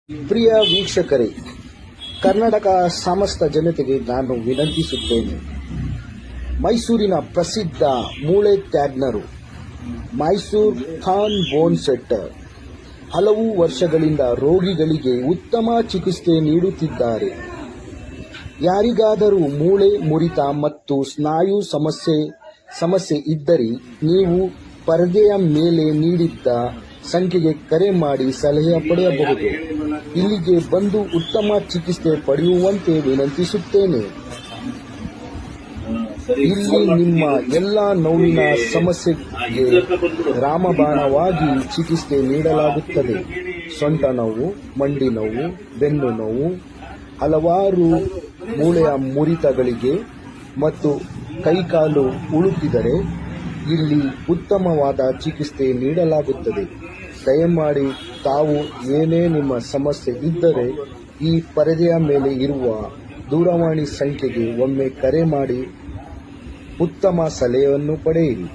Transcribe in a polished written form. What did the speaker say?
ಪ್ರಿಯ ವೀಕ್ಷಕರೇ, ಕರ್ನಾಟಕ ಸಮಸ್ತ ಜನತೆಗೆ ನಾನು ವಿನಂತಿಸುತ್ತೇನೆ. ಮೈಸೂರಿನ ಪ್ರಸಿದ್ಧ ಮೂಳೆ ತಜ್ಞರು ಮೈಸೂರು ಖಾನ್ ಬೋನ್ ಸೆಟ್ಟರ್ ಹಲವು ವರ್ಷಗಳಿಂದ ರೋಗಿಗಳಿಗೆ ಉತ್ತಮ ಚಿಕಿತ್ಸೆ ನೀಡುತ್ತಿದ್ದಾರೆ. ಯಾರಿಗಾದರೂ ಮೂಳೆ ಮುರಿತ ಮತ್ತು ಸ್ನಾಯು ಸಮಸ್ಯೆ ಇದ್ದರೆ ನೀವು ಪರದೆಯ ಮೇಲೆ ನೀಡಿದ್ದ ಸಂಖ್ಯೆಗೆ ಕರೆ ಮಾಡಿ ಸಲಹೆ ಪಡೆಯಬಹುದು. ಇಲ್ಲಿಗೆ ಬಂದು ಉತ್ತಮ ಚಿಕಿತ್ಸೆ ಪಡೆಯುವಂತೆ ವಿನಂತಿಸುತ್ತೇನೆ. ಇಲ್ಲಿ ನಿಮ್ಮ ಎಲ್ಲ ನೋವಿನ ಸಮಸ್ಯೆಗೆ ರಾಮಬಾಣವಾಗಿ ಚಿಕಿತ್ಸೆ ನೀಡಲಾಗುತ್ತದೆ. ಸೊಂಟ ನೋವು, ಮಂಡಿ ನೋವು, ಬೆನ್ನು ನೋವು, ಹಲವಾರು ಮೂಳೆಯ ಮುರಿತಗಳಿಗೆ ಮತ್ತು ಕೈಕಾಲು ಉಳುಕಿದರೆ ಇಲ್ಲಿ ಉತ್ತಮವಾದ ಚಿಕಿತ್ಸೆ ನೀಡಲಾಗುತ್ತದೆ. ದಯಮಾಡಿ ತಾವು ಏನೇ ನಿಮ್ಮ ಸಮಸ್ಯೆ ಇದ್ದರೆ ಈ ಪರದೆಯ ಮೇಲೆ ಇರುವ ದೂರವಾಣಿ ಸಂಖ್ಯೆಗೆ ಒಮ್ಮೆ ಕರೆ ಮಾಡಿ ಉತ್ತಮ ಸಲಹೆಯನ್ನು ಪಡೆಯಿರಿ.